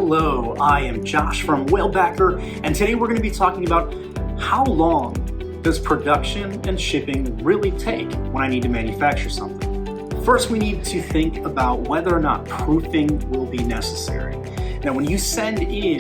Hello, I am Josh from Whalebacker, and today we're going to be talking about how long does production and shipping really take when I need to manufacture something. First, we need to think about whether or not proofing will be necessary. Now, when you send in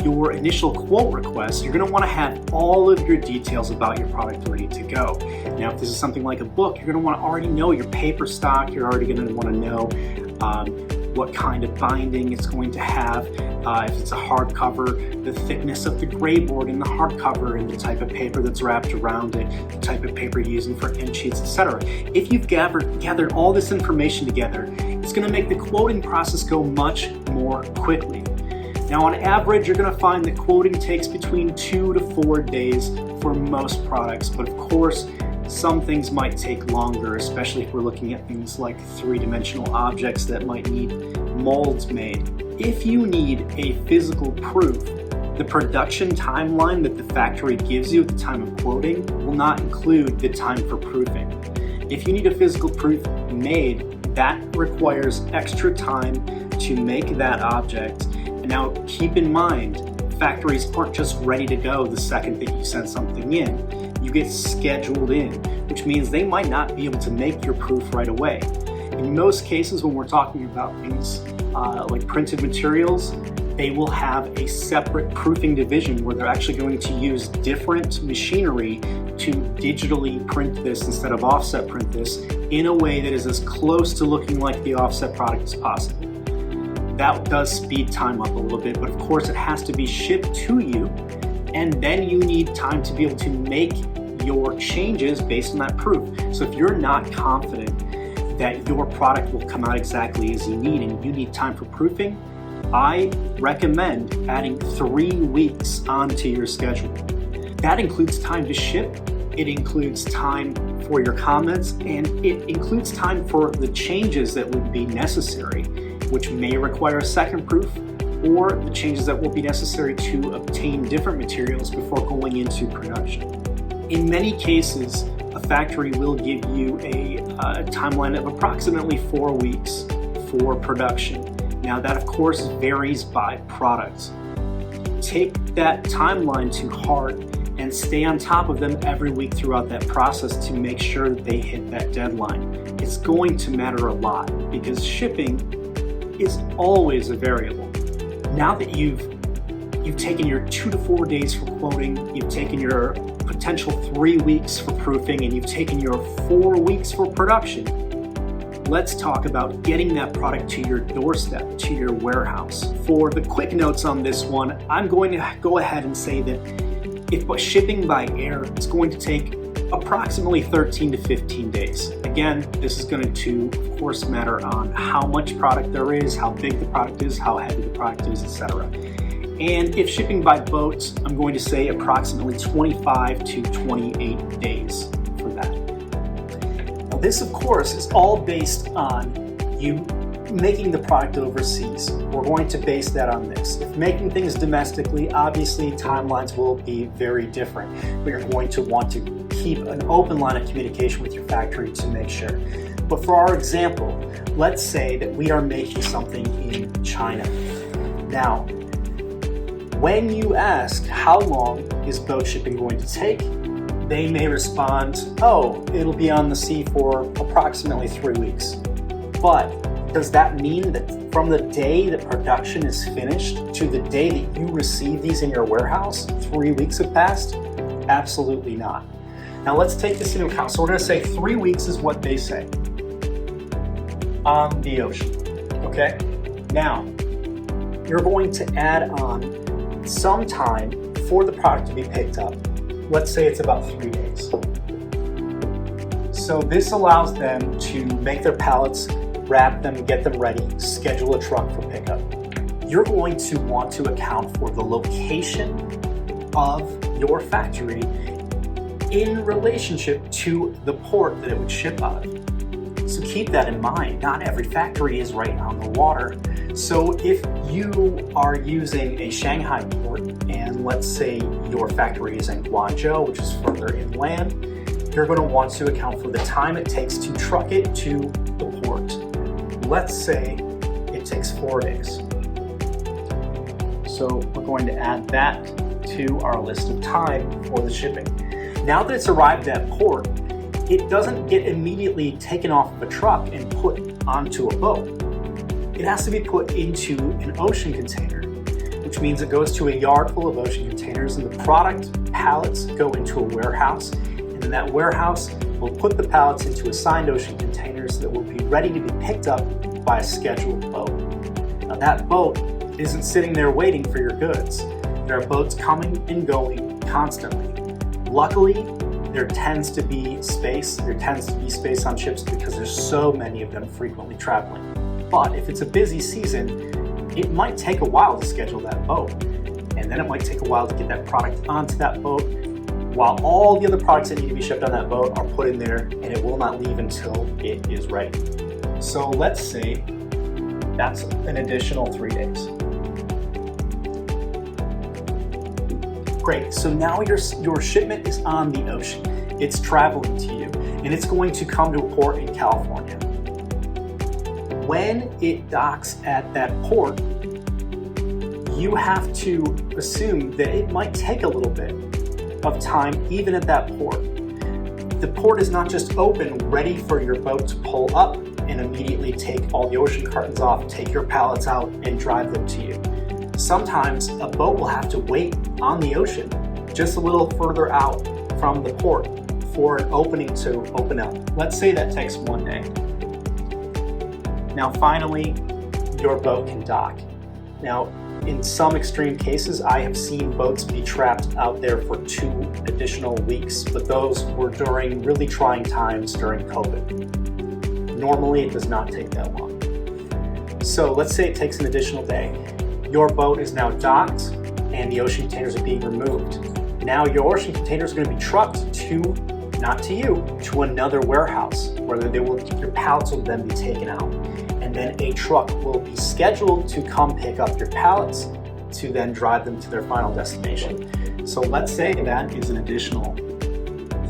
your initial quote request, you're going to want to have all of your details about your product ready to go. Now, if this is something like a book, you're going to want to already know your paper stock. You're already going to want to know what kind of binding it's going to have, if it's a hardcover, the thickness of the gray board in the hardcover, and the type of paper that's wrapped around it, the type of paper you're using for end sheets, etc. If you've gathered all this information together, it's going to make the quoting process go much more quickly. Now, on average, you're going to find that quoting takes between 2 to 4 days for most products, but of course, some things might take longer, especially if we're looking at things like three-dimensional objects that might need molds made. If you need a physical proof, the production timeline that the factory gives you at the time of quoting will not include the time for proofing. If you need a physical proof made, that requires extra time to make that object. And now keep in mind, factories aren't just ready to go the second that you send something in. You get scheduled in, which means they might not be able to make your proof right away. In most cases, when we're talking about things like printed materials, they will have a separate proofing division where they're actually going to use different machinery to digitally print this instead of offset print this in a way that is as close to looking like the offset product as possible. That does speed time up a little bit, but of course it has to be shipped to you, and then you need time to be able to make your changes based on that proof. So if you're not confident that your product will come out exactly as you need and you need time for proofing, I recommend adding 3 weeks onto your schedule. That includes time to ship, it includes time for your comments, and it includes time for the changes that would be necessary, which may require a second proof, or the changes that will be necessary to obtain different materials before going into production. In many cases, a factory will give you a timeline of approximately 4 weeks for production. Now that of course varies by product. Take that timeline to heart and stay on top of them every week throughout that process to make sure that they hit that deadline. It's going to matter a lot because shipping is always a variable. Now that you've taken your 2 to 4 days for quoting, you've taken your potential 3 weeks for proofing, and you've taken your 4 weeks for production, let's talk about getting that product to your doorstep, to your warehouse. For the quick notes on this one, I'm going to go ahead and say that if shipping by air, it's going to take approximately 13 to 15 days. Again, this is going to, of course, matter on how much product there is, how big the product is, how heavy the product is, etc. And if shipping by boat, I'm going to say approximately 25 to 28 days for that. Now, this, of course, is all based on you making the product overseas. We're going to base that on this. If making things domestically, obviously timelines will be very different, but you're going to want to keep an open line of communication with your factory to make sure. But for our example, let's say that we are making something in China. Now, when you ask how long is boat shipping going to take, they may respond, oh, it'll be on the sea for approximately 3 weeks. But does that mean that from the day that production is finished to the day that you receive these in your warehouse, 3 weeks have passed? Absolutely not. Now let's take this into account. So we're going to say 3 weeks is what they say on the ocean. Okay? Now, you're going to add on some time for the product to be picked up. Let's say it's about 3 days. So this allows them to make their pallets, wrap them, get them ready, schedule a truck for pickup. You're going to want to account for the location of your factory in relationship to the port that it would ship out of. So keep that in mind. Not every factory is right on the water. So if you are using a Shanghai port, and let's say your factory is in Guangzhou, which is further inland, you're going to want to account for the time it takes to truck it to the port. Let's say it takes 4 days. So we're going to add that to our list of time for the shipping. Now that it's arrived at port, it doesn't get immediately taken off of a truck and put onto a boat. It has to be put into an ocean container, which means it goes to a yard full of ocean containers, and the product pallets go into a warehouse, and then that warehouse will put the pallets into assigned ocean containers that will be ready to be picked up by a scheduled boat. Now that boat isn't sitting there waiting for your goods. There are boats coming and going constantly. Luckily, there tends to be space on ships because there's so many of them frequently traveling. But if it's a busy season, it might take a while to schedule that boat. And then it might take a while to get that product onto that boat, while all the other products that need to be shipped on that boat are put in there, and it will not leave until it is ready. So let's say that's an additional 3 days. Great, so now your shipment is on the ocean. It's traveling to you, and it's going to come to a port in California. When it docks at that port, you have to assume that it might take a little bit of time even at that port. The port is not just open, ready for your boat to pull up and immediately take all the ocean cartons off, take your pallets out, and drive them to you. Sometimes a boat will have to wait on the ocean just a little further out from the port for an opening to open up. Let's say that takes 1 day. Now finally, your boat can dock. Now, in some extreme cases, I have seen boats be trapped out there for 2 additional weeks, but those were during really trying times during COVID. Normally, it does not take that long. So let's say it takes an additional day. Your boat is now docked and the ocean containers are being removed. Now your ocean containers are going to be trucked to, not to you, to another warehouse where your pallets will then be taken out. And then a truck will be scheduled to come pick up your pallets to then drive them to their final destination. So let's say that is an additional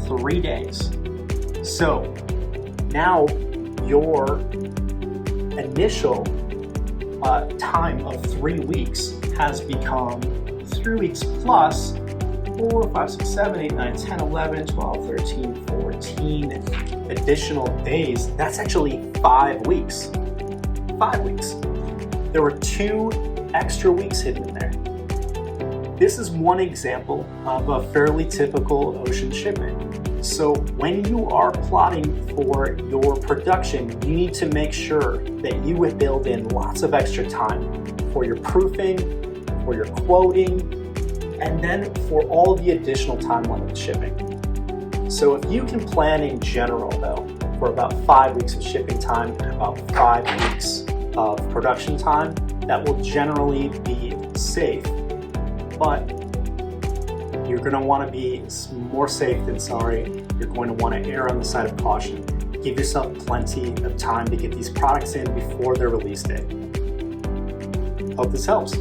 3 days. So now your initial time of 3 weeks has become 3 weeks plus 4, 5, 6, 7, 8, 9, 10, 11, 12, 13, 14 additional days. That's actually 5 weeks. 5 weeks. There were 2 extra weeks hidden in there. This is one example of a fairly typical ocean shipment. So when you are plotting for your production, you need to make sure that you would build in lots of extra time for your proofing, for your quoting, and then for all the additional time on the shipping. So if you can plan in general though, for about 5 weeks of shipping time and about 5 weeks of production time, that will generally be safe. But you're going to want to be more safe than sorry. You're going to want to err on the side of caution. Give yourself plenty of time to get these products in before their release date. Hope this helps.